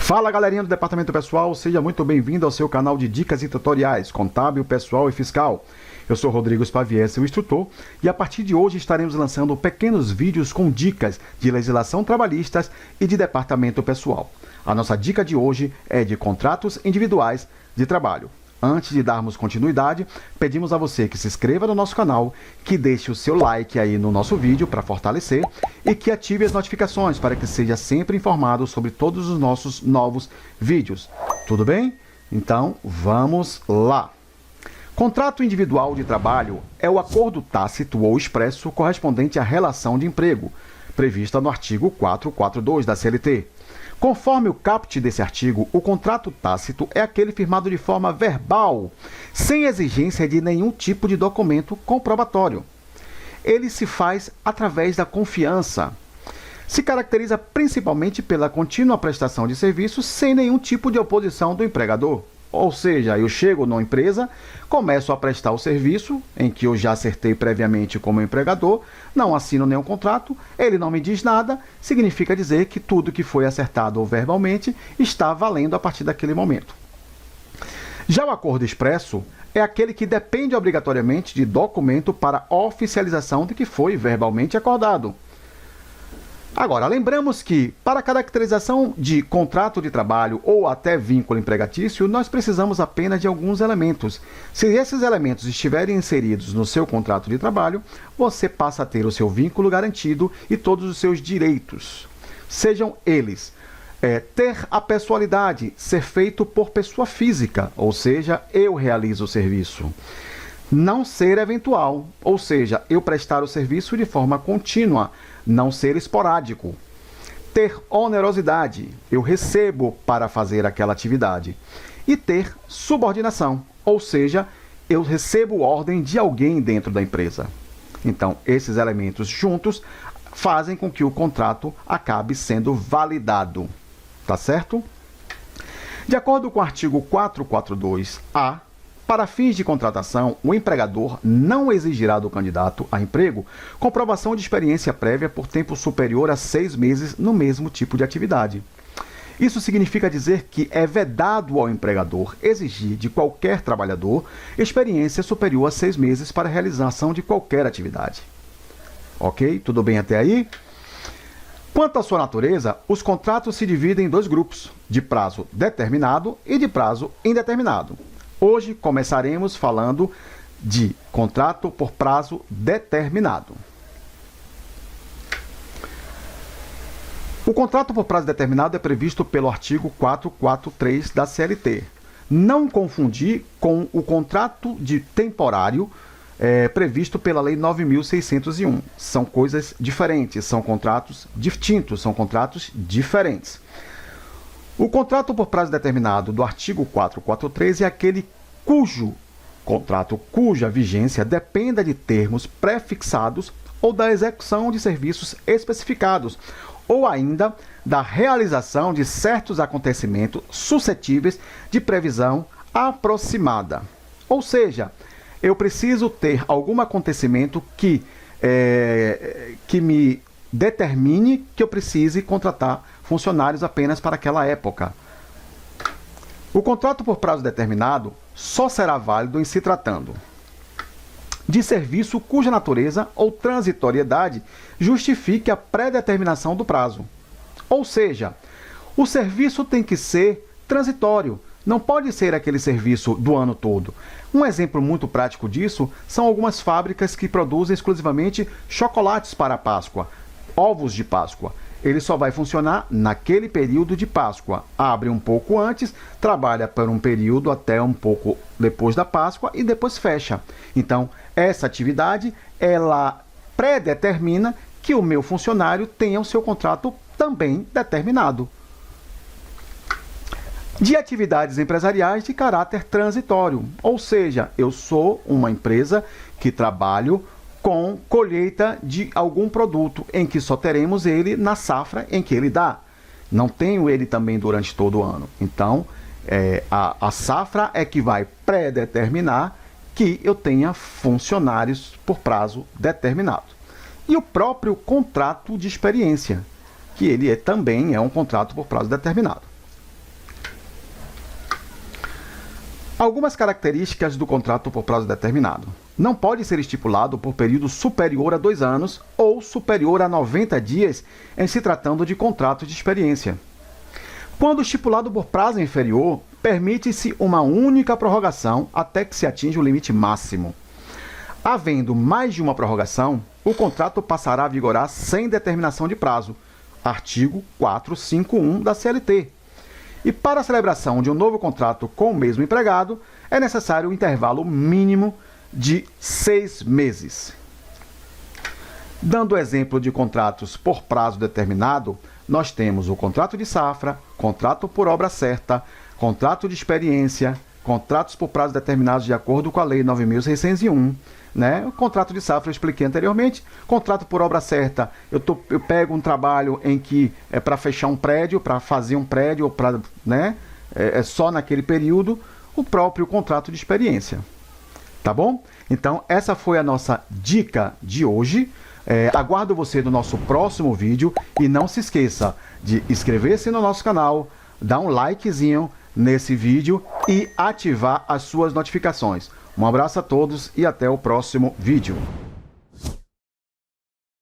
Fala galerinha do Departamento Pessoal, seja muito bem-vindo ao seu canal de dicas e tutoriais contábil, pessoal e fiscal. Eu sou Rodrigo Spavier, seu instrutor, e a partir de hoje estaremos lançando pequenos vídeos com dicas de legislação trabalhista e de Departamento Pessoal. A nossa dica de hoje é de contratos individuais de trabalho. Antes de darmos continuidade, pedimos a você que se inscreva no nosso canal, que deixe o seu like aí no nosso vídeo para fortalecer e que ative as notificações para que seja sempre informado sobre todos os nossos novos vídeos. Tudo bem? Então, vamos lá! Contrato individual de trabalho é o acordo tácito ou expresso correspondente à relação de emprego, prevista no artigo 442 da CLT. Conforme o caput desse artigo, o contrato tácito é aquele firmado de forma verbal, sem exigência de nenhum tipo de documento comprobatório. Ele se faz através da confiança. Se caracteriza principalmente pela contínua prestação de serviços sem nenhum tipo de oposição do empregador. Ou seja, eu chego numa empresa, começo a prestar o serviço, em que eu já acertei previamente como empregador, não assino nenhum contrato, ele não me diz nada, significa dizer que tudo que foi acertado verbalmente está valendo a partir daquele momento. Já o acordo expresso é aquele que depende obrigatoriamente de documento para oficialização de que foi verbalmente acordado. Agora, lembramos que, para a caracterização de contrato de trabalho ou até vínculo empregatício, nós precisamos apenas de alguns elementos. Se esses elementos estiverem inseridos no seu contrato de trabalho, você passa a ter o seu vínculo garantido e todos os seus direitos. Sejam eles ter a pessoalidade, ser feito por pessoa física, ou seja, eu realizo o serviço. Não ser eventual, ou seja, eu prestar o serviço de forma contínua, não ser esporádico. Ter onerosidade, eu recebo para fazer aquela atividade. E ter subordinação, ou seja, eu recebo ordem de alguém dentro da empresa. Então, esses elementos juntos fazem com que o contrato acabe sendo validado. Tá certo? De acordo com o artigo 442-A, para fins de contratação, o empregador não exigirá do candidato a emprego comprovação de experiência prévia por tempo superior a 6 meses no mesmo tipo de atividade. Isso significa dizer que é vedado ao empregador exigir de qualquer trabalhador experiência superior a 6 meses para a realização de qualquer atividade. Ok? Tudo bem até aí? Quanto à sua natureza, os contratos se dividem em dois grupos, de prazo determinado e de prazo indeterminado. Hoje começaremos falando de contrato por prazo determinado. O contrato por prazo determinado é previsto pelo artigo 443 da CLT. Não confundir com o contrato de temporário previsto pela Lei 9.601. São coisas diferentes, são contratos distintos, são contratos diferentes. O contrato por prazo determinado do artigo 443 é aquele cuja vigência dependa de termos prefixados ou da execução de serviços especificados, ou ainda da realização de certos acontecimentos suscetíveis de previsão aproximada. Ou seja, eu preciso ter algum acontecimento que me determine que eu precise contratar funcionários apenas para aquela época. O contrato por prazo determinado só será válido em se tratando de serviço cuja natureza ou transitoriedade justifique a pré-determinação do prazo. Ou seja, o serviço tem que ser transitório, não pode ser aquele serviço do ano todo. Um exemplo muito prático disso são algumas fábricas que produzem exclusivamente chocolates para a Páscoa, ovos de Páscoa. Ele só vai funcionar naquele período de Páscoa. Abre um pouco antes, trabalha por um período até um pouco depois da Páscoa e depois fecha. Então, essa atividade, ela pré-determina que o meu funcionário tenha o seu contrato também determinado. De atividades empresariais de caráter transitório, ou seja, eu sou uma empresa que trabalho com colheita de algum produto, em que só teremos ele na safra em que ele dá. Não tenho ele também durante todo o ano. Então, a safra é que vai pré-determinar que eu tenha funcionários por prazo determinado. E o próprio contrato de experiência, que ele também é um contrato por prazo determinado. Algumas características do contrato por prazo determinado. Não pode ser estipulado por período superior a 2 anos ou superior a 90 dias em se tratando de contrato de experiência. Quando estipulado por prazo inferior, permite-se uma única prorrogação até que se atinja o limite máximo. Havendo mais de uma prorrogação, o contrato passará a vigorar sem determinação de prazo. Artigo 451 da CLT. E para a celebração de um novo contrato com o mesmo empregado, é necessário um intervalo mínimo de 6 meses. Dando exemplo de contratos por prazo determinado, nós temos o contrato de safra, contrato por obra certa, contrato de experiência, contratos por prazo determinados de acordo com a Lei 9.601, né? O contrato de safra eu expliquei anteriormente. Contrato por obra certa, eu pego um trabalho em que é para fechar um prédio, para fazer um prédio, ou para, né? É só naquele período, o próprio contrato de experiência. Tá bom? Então, essa foi a nossa dica de hoje. Aguardo você no nosso próximo vídeo e não se esqueça de inscrever-se no nosso canal, dar um likezinho nesse vídeo e ativar as suas notificações. Um abraço a todos e até o próximo vídeo.